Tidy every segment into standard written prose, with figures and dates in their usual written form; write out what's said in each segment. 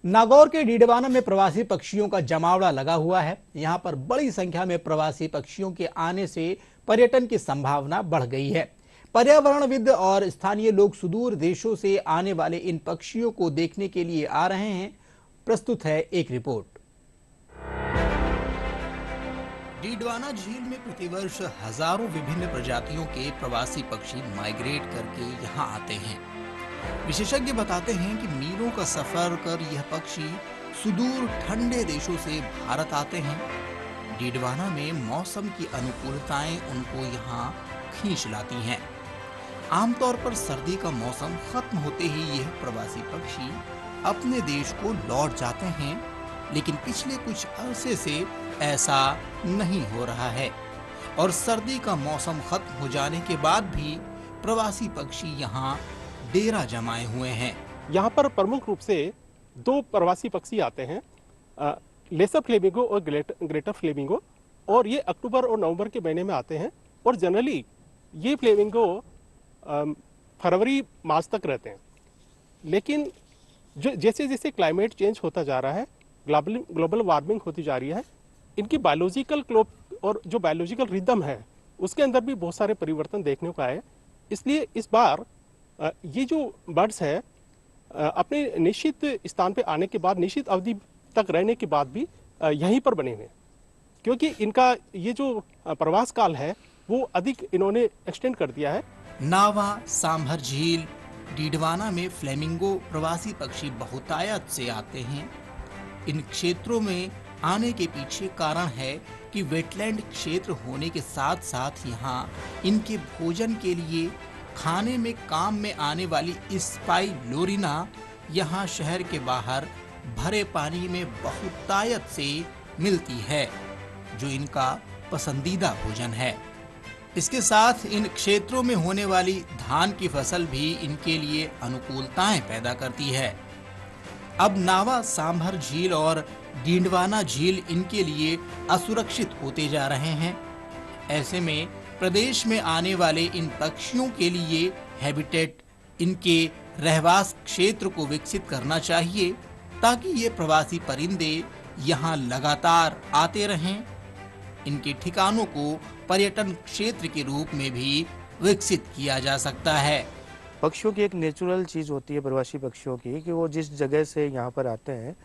नागौर के डीडवाना में प्रवासी पक्षियों का जमावड़ा लगा हुआ है। यहाँ पर बड़ी संख्या में प्रवासी पक्षियों के आने से पर्यटन की संभावना बढ़ गई है। पर्यावरणविद और स्थानीय लोग सुदूर देशों से आने वाले इन पक्षियों को देखने के लिए आ रहे हैं। प्रस्तुत है एक रिपोर्ट। डीडवाना झील में प्रतिवर्ष हजारों विभिन्न प्रजातियों के प्रवासी पक्षी माइग्रेट करके यहाँ आते हैं। विशेषज्ञ बताते हैं कि मीलों का सफर कर यह पक्षी सुदूर ठंडे देशों से भारत आते हैं। डीडवाना में मौसम की अनुकूलताएं उनको यहाँ खींच लाती हैं। आमतौर पर सर्दी का मौसम खत्म होते ही यह प्रवासी पक्षी अपने देश को लौट जाते हैं, लेकिन पिछले कुछ अरसे से ऐसा नहीं हो रहा है और सर्दी का मौसम खत्म हो जाने के बाद भी प्रवासी पक्षी यहाँ डेरा जमाए हुए हैं। यहाँ पर प्रमुख रूप से दो प्रवासी पक्षी आते हैं, लेसर फ्लेमिंगो और ग्रेटर फ्लेमिंगो, और ये अक्टूबर और नवंबर के महीने में आते हैं। और जनरली ये फ्लेमिंगो फरवरी मार्च तक रहते हैं। लेकिन जो जैसे जैसे क्लाइमेट चेंज होता जा रहा है, ग्लोबल वार्मिंग होती जा रही है, इनकी बायोलॉजिकल क्लॉक और जो बायोलॉजिकल रिदम है उसके अंदर भी बहुत सारे परिवर्तन देखने को आए। इसलिए इस बार ये जो बर्ड्स है अपने निश्चित स्थान पे आने के बाद, निश्चित अवधि तक रहने के बाद भी यहीं पर बने हुए, क्योंकि इनका ये जो प्रवास काल है वो अधिक इन्होंने एक्सटेंड कर दिया है। नावा सांभर झील डीडवाना में फ्लेमिंगो प्रवासी पक्षी बहुतायत से आते हैं। इन क्षेत्रों में आने के पीछे कारण है कि वेटलैंड क्षेत्र होने के साथ साथ यहाँ इनके भोजन के लिए खाने में काम में आने वाली स्पाइलोरिना यहाँ शहर के बाहर भरे पानी में बहुतायत से मिलती है, जो इनका पसंदीदा भोजन है। इसके साथ इन क्षेत्रों में होने वाली धान की फसल भी इनके लिए अनुकूलताएं पैदा करती है। अब नावा सांभर झील और डीडवाना झील इनके लिए असुरक्षित होते जा रहे हैं। ऐसे में प्रदेश में आने वाले इन पक्षियों के लिए हैबिटेट, इनके रहवास क्षेत्र को विकसित करना चाहिए, ताकि ये प्रवासी परिंदे यहाँ लगातार आते रहें। इनके ठिकानों को पर्यटन क्षेत्र के रूप में भी विकसित किया जा सकता है। पक्षियों की एक नेचुरल चीज़ होती है प्रवासी पक्षियों की, कि वो जिस जगह से यहाँ पर आते हैं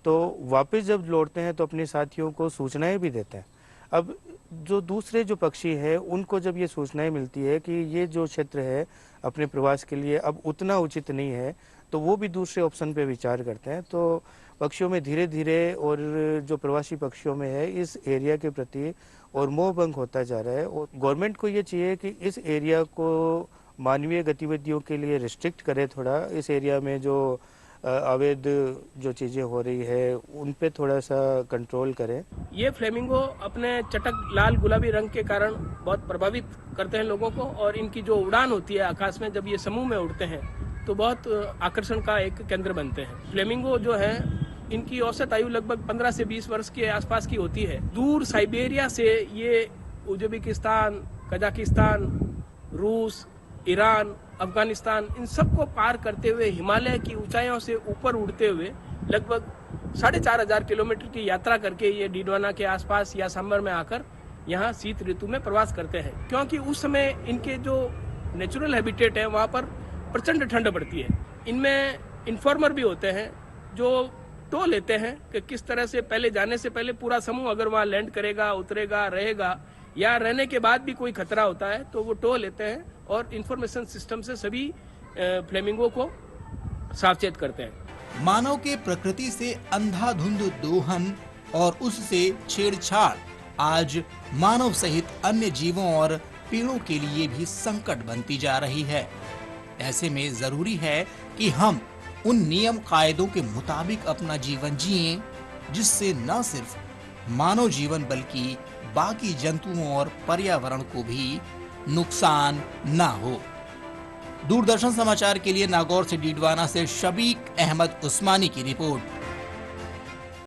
तो वापस जब लौटते हैं तो अपने साथियों को सूचनाएं भी देते हैं। अब जो दूसरे जो पक्षी है उनको जब ये सूचनाएं मिलती है कि ये जो क्षेत्र है अपने प्रवास के लिए अब उतना उचित नहीं है, तो वो भी दूसरे ऑप्शन पे विचार करते हैं। तो पक्षियों में धीरे धीरे और जो प्रवासी पक्षियों में है इस एरिया के प्रति और मोह भंग होता जा रहा है। और गवर्नमेंट को ये चाहिए कि इस एरिया को मानवीय गतिविधियों के लिए रिस्ट्रिक्ट करे, थोड़ा इस एरिया में जो अवैध जो चीज़ें हो रही है उन पे थोड़ा सा कंट्रोल करें। ये फ्लेमिंगो अपने चटक लाल गुलाबी रंग के कारण बहुत प्रभावित करते हैं लोगों को, और इनकी जो उड़ान होती है आकाश में, जब ये समूह में उड़ते हैं तो बहुत आकर्षण का एक केंद्र बनते हैं। फ्लेमिंगो जो है इनकी औसत आयु लगभग 15 से 20 वर्ष के आसपास की होती है। दूर साइबेरिया से ये उज्बेकिस्तान, कजाकिस्तान, रूस, ईरान, अफगानिस्तान, इन सबको पार करते हुए हिमालय की ऊंचाइयों से ऊपर उड़ते हुए लगभग 4500 किलोमीटर की यात्रा करके ये डीडवाना के आसपास या सांभर में आकर यहाँ शीत ऋतु में प्रवास करते हैं, क्योंकि उस समय इनके जो नेचुरल हैबिटेट है वहाँ पर प्रचंड ठंड पड़ती है। इनमें इन्फॉर्मर भी होते हैं जो टो लेते हैं कि किस तरह से पहले जाने से पहले पूरा समूह अगर वहाँ लैंड करेगा, उतरेगा, रहेगा, या रहने के बाद भी कोई खतरा होता है तो वो टो लेते हैं और इंफॉर्मेशन सिस्टम से सभी फ्लेमिंगो को सावचेत करते हैं। मानव के प्रकृति से अंधाधुंध दोहन और उससे छेड़छाड़ आज मानव सहित अन्य जीवों और पेड़ों के लिए भी संकट बनती जा रही है। ऐसे में जरूरी है कि हम उन नियम कायदों के मुताबिक अपना जीवन जिएं, जिससे न सिर्फ मानव जीवन बल्कि बाकी जंतुओं और पर्यावरण को भी नुकसान ना हो। दूरदर्शन समाचार के लिए नागौर से डीडवाना से शबीक अहमद उस्मानी की रिपोर्ट।